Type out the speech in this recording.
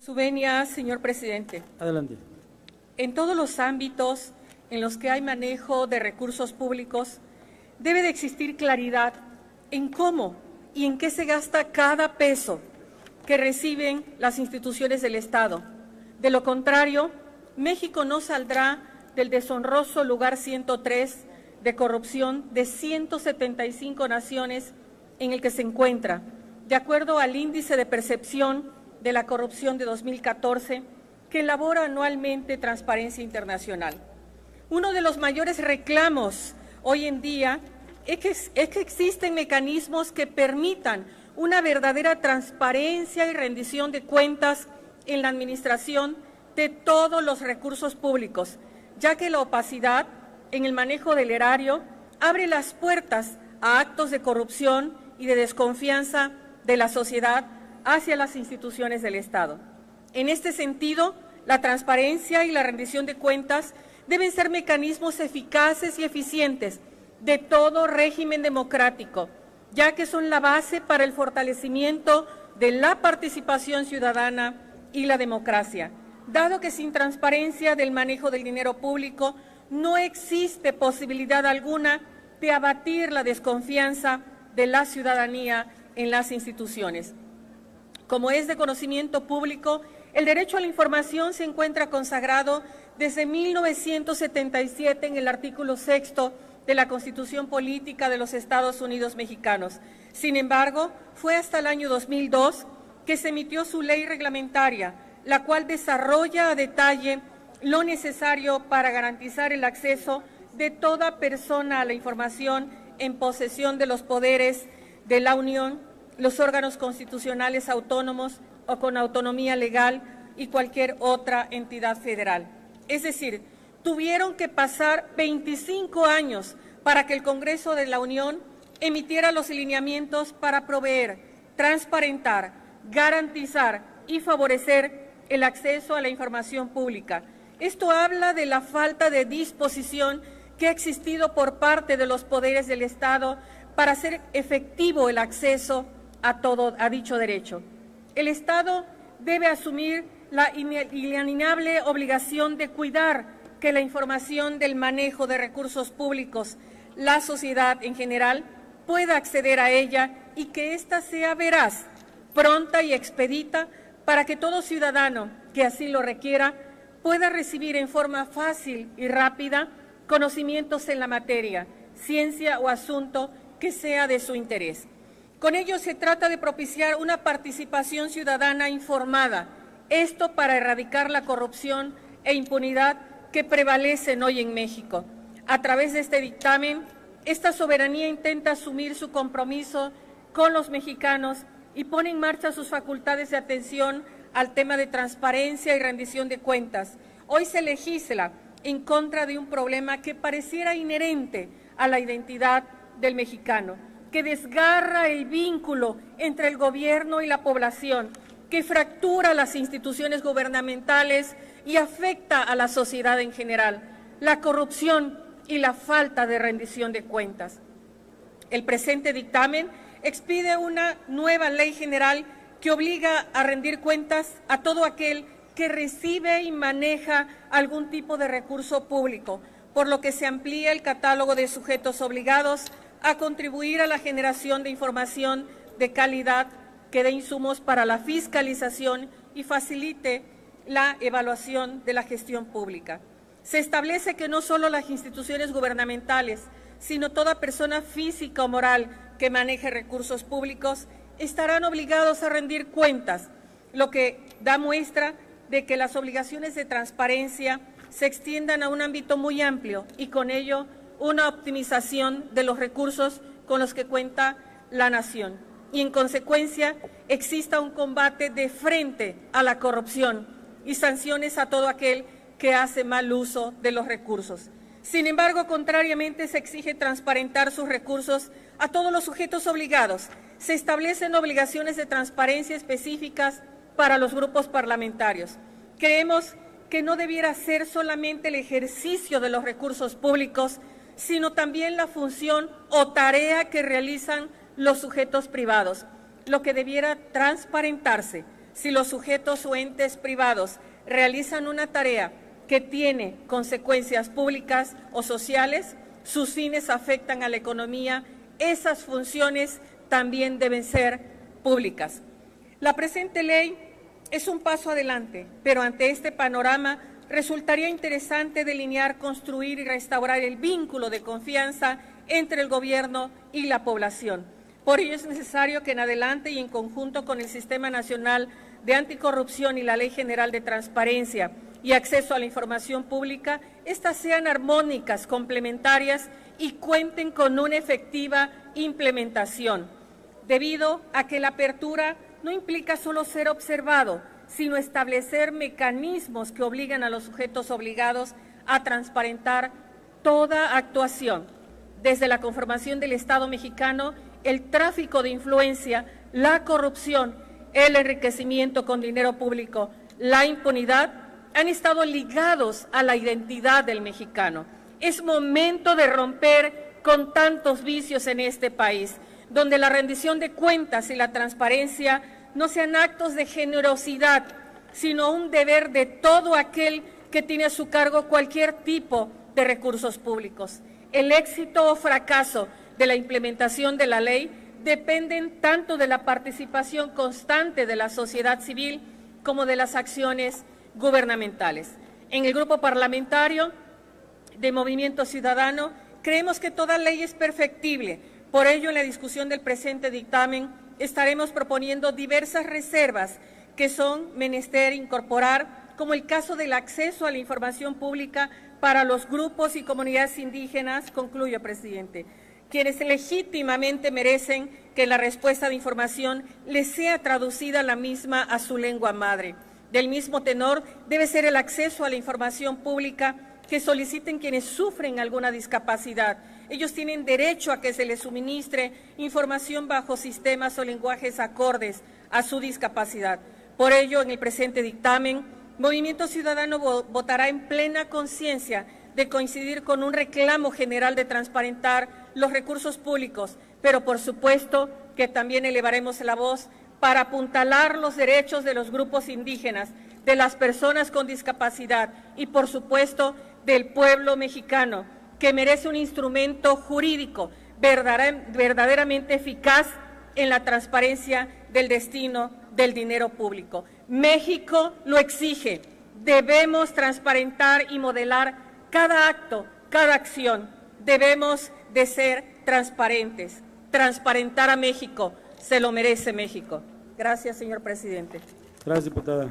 Su venia, señor presidente. Adelante. En todos los ámbitos en los que hay manejo de recursos públicos, debe de existir claridad en cómo y en qué se gasta cada peso que reciben las instituciones del Estado. De lo contrario, México no saldrá del deshonroso lugar 103 de corrupción de 175 naciones en el que se encuentra, de acuerdo al índice de percepción de la corrupción de 2014, que elabora anualmente Transparencia Internacional. Uno de los mayores reclamos hoy en día es que existen mecanismos que permitan una verdadera transparencia y rendición de cuentas en la administración de todos los recursos públicos, ya que la opacidad en el manejo del erario abre las puertas a actos de corrupción y de desconfianza de la sociedad hacia las instituciones del Estado. En este sentido, la transparencia y la rendición de cuentas deben ser mecanismos eficaces y eficientes de todo régimen democrático, ya que son la base para el fortalecimiento de la participación ciudadana y la democracia, dado que sin transparencia del manejo del dinero público no existe posibilidad alguna de abatir la desconfianza de la ciudadanía en las instituciones. Como es de conocimiento público, el derecho a la información se encuentra consagrado desde 1977 en el artículo 6 de la Constitución Política de los Estados Unidos Mexicanos. Sin embargo, fue hasta el año 2002 que se emitió su ley reglamentaria, la cual desarrolla a detalle lo necesario para garantizar el acceso de toda persona a la información en posesión de los poderes de la Unión, los órganos constitucionales autónomos o con autonomía legal y cualquier otra entidad federal. Es decir, tuvieron que pasar 25 años para que el Congreso de la Unión emitiera los lineamientos para proveer, transparentar, garantizar y favorecer el acceso a la información pública. Esto habla de la falta de disposición que ha existido por parte de los poderes del Estado para hacer efectivo el acceso a dicho derecho. El Estado debe asumir la inalienable obligación de cuidar que la información del manejo de recursos públicos, la sociedad en general, pueda acceder a ella y que ésta sea veraz, pronta y expedita para que todo ciudadano que así lo requiera pueda recibir en forma fácil y rápida conocimientos en la materia, ciencia o asunto que sea de su interés. Con ello se trata de propiciar una participación ciudadana informada, esto para erradicar la corrupción e impunidad que prevalecen hoy en México. A través de este dictamen, esta soberanía intenta asumir su compromiso con los mexicanos y pone en marcha sus facultades de atención al tema de transparencia y rendición de cuentas. Hoy se legisla en contra de un problema que pareciera inherente a la identidad del mexicano, que desgarra el vínculo entre el gobierno y la población, que fractura las instituciones gubernamentales y afecta a la sociedad en general, la corrupción y la falta de rendición de cuentas. El presente dictamen expide una nueva ley general que obliga a rendir cuentas a todo aquel que recibe y maneja algún tipo de recurso público, por lo que se amplía el catálogo de sujetos obligados a contribuir a la generación de información de calidad que dé insumos para la fiscalización y facilite la evaluación de la gestión pública. Se establece que no solo las instituciones gubernamentales, sino toda persona física o moral que maneje recursos públicos estarán obligados a rendir cuentas, lo que da muestra de que las obligaciones de transparencia se extiendan a un ámbito muy amplio y con ello una optimización de los recursos con los que cuenta la nación y en consecuencia exista un combate de frente a la corrupción y sanciones a todo aquel que hace mal uso de los recursos. Sin embargo, contrariamente, se exige transparentar sus recursos a todos los sujetos obligados. Se establecen obligaciones de transparencia específicas para los grupos parlamentarios. Creemos que no debiera ser solamente el ejercicio de los recursos públicos, sino también la función o tarea que realizan los sujetos privados, lo que debiera transparentarse Si los sujetos o entes privados realizan una tarea que tiene consecuencias públicas o sociales, sus fines afectan a la economía, esas funciones también deben ser públicas. La presente ley es un paso adelante, pero ante este panorama resultaría interesante delinear, construir y restaurar el vínculo de confianza entre el gobierno y la población. Por ello es necesario que en adelante y en conjunto con el Sistema Nacional de Anticorrupción y la Ley General de Transparencia y Acceso a la Información Pública, estas sean armónicas, complementarias y cuenten con una efectiva implementación, debido a que la apertura no implica solo ser observado, sino establecer mecanismos que obligan a los sujetos obligados a transparentar toda actuación, desde la conformación del Estado mexicano, el tráfico de influencia, la corrupción, el enriquecimiento con dinero público, la impunidad, han estado ligados a la identidad del mexicano. Es momento de romper con tantos vicios en este país, donde la rendición de cuentas y la transparencia no sean actos de generosidad, sino un deber de todo aquel que tiene a su cargo cualquier tipo de recursos públicos. El éxito o fracaso de la implementación de la ley dependen tanto de la participación constante de la sociedad civil como de las acciones gubernamentales. En el grupo parlamentario de Movimiento Ciudadano creemos que toda ley es perfectible. Por ello, en la discusión del presente dictamen estaremos proponiendo diversas reservas que son menester incorporar, como el caso del acceso a la información pública para los grupos y comunidades indígenas, concluyo, presidente, quienes legítimamente merecen que la respuesta de información les sea traducida la misma a su lengua madre. Del mismo tenor debe ser el acceso a la información pública que soliciten quienes sufren alguna discapacidad. Ellos tienen derecho a que se les suministre información bajo sistemas o lenguajes acordes a su discapacidad. Por ello, en el presente dictamen, Movimiento Ciudadano votará en plena conciencia de coincidir con un reclamo general de transparentar los recursos públicos, pero por supuesto que también elevaremos la voz para apuntalar los derechos de los grupos indígenas, de las personas con discapacidad y, por supuesto, del pueblo mexicano, que merece un instrumento jurídico verdaderamente eficaz en la transparencia del destino del dinero público. México lo exige. Debemos transparentar y modelar cada acto, cada acción. Debemos de ser transparentes. Transparentar a México. Se lo merece México. Gracias, señor presidente. Gracias, diputada.